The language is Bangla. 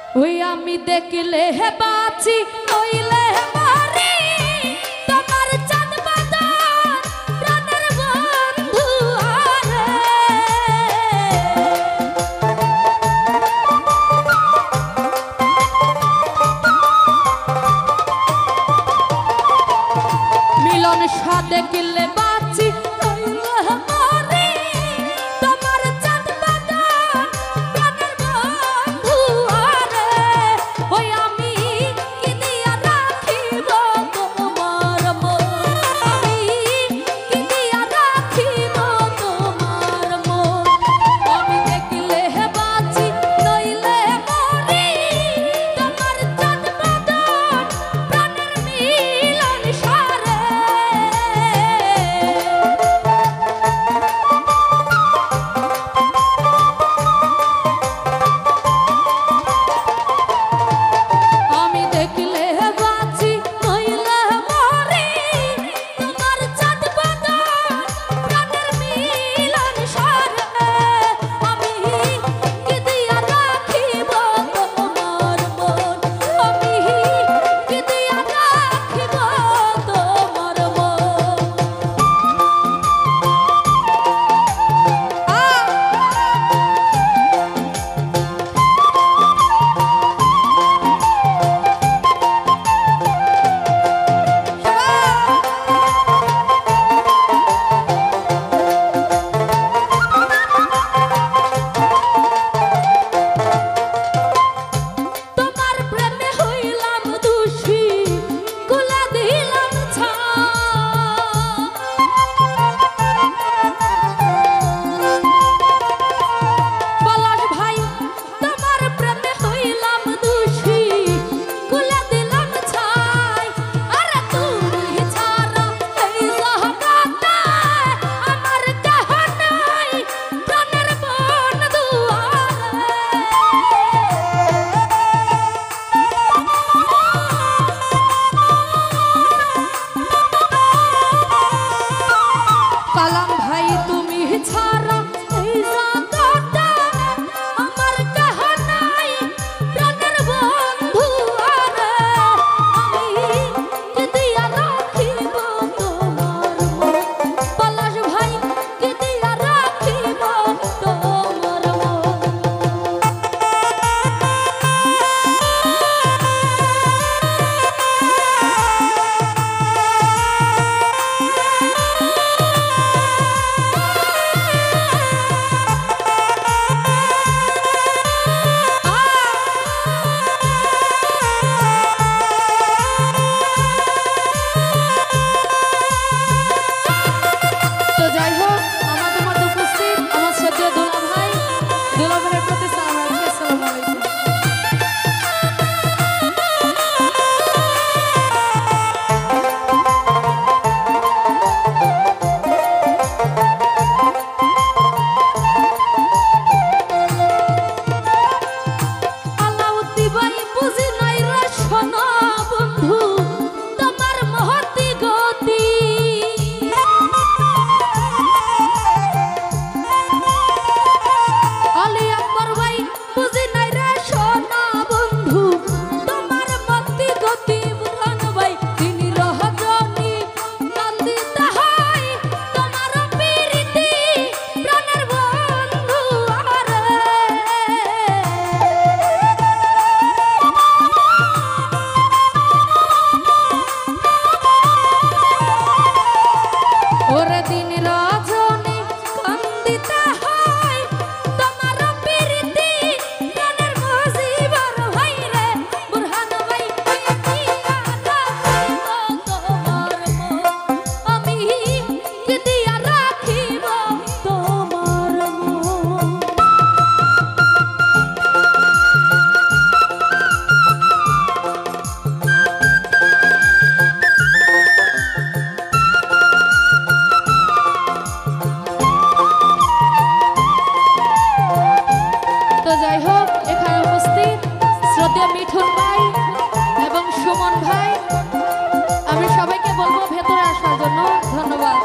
ওই আমি দেখলে হে বাঁচি নইলে হে মরি তোমার চাঁদ বাদর প্রাণের বন্ধু আরে মিলন সাথে কিলে বাঁচি নইলে হে মরি তোমার চাঁদ বাদর প্রাণের বন্ধু আরে ওই আমি কি দিয়া রাখিব তোমার মন আমি কি দিয়া রাখিব তোমার মন আমি দেখলে হে বাঁচি নইলে মরি তোমার চাঁদ বাদর প্রাণের মিলন সারে আমি দেখলে বাঁচি নইলে মরি তোমার চাঁদ বাদর প্রাণের মিলন সারে আমি কি দিয়া রাখিব তোমার মন আমি কি দিয়া রাখিব তোমার তোমার প্রেমে হইলাম দোষী কুলা দিলাম পলাশ ভাই তোমার প্রেমে হইলাম দোষী কুলা দিলাম ছাই আরে তুমি ছাড়া এই জগতে আমার কেহ নাই প্রাণের বন্ধু কালাম ভাই তুমি ছাড়া এই জগতে আমার কেহ নাই প্রাণের বন্ধু আরে আমি কি দিয়া রাখিব তোমার মন পলাশ ভাই কি দিয়া রাখিব তোমার মন তো যাই হোক আমাদের মধ্যে উপস্থিত আমার শ্রদ্ধেয় দুলা ভাই দুলা ভাইয়ের প্রতি সালাম রাখছি আসসালামু আলাইকুম আলাউদ্দি ভাই বুঝি নাই রে শোনো বন্ধু তোমার মহতি গতি আলী আকবর ভাই বুঝি নাই রে শোনো বন্ধু তোমার মহতি গতি বুরহান ভাই তিনি রহজনি নন্দিতা হয় তোমার প্রীতি প্রাণের বন্ধু আরে ওরে দিন রজনী কান্দিতে হয় তোমার প্রীতি প্রাণের মুজিবর ভাই রে বুরহান ভাই কি দিয়া রাখিব তোমার মন আমি কি দিয়া রাখিব তোমার মন তো যাই হোক এখানে উপস্থিত শ্রদ্ধেয় মিঠুন ভাই এবং সুমন ভাই আমি সবাইকে বলবো ভেতরে আসার জন্য ধন্যবাদ।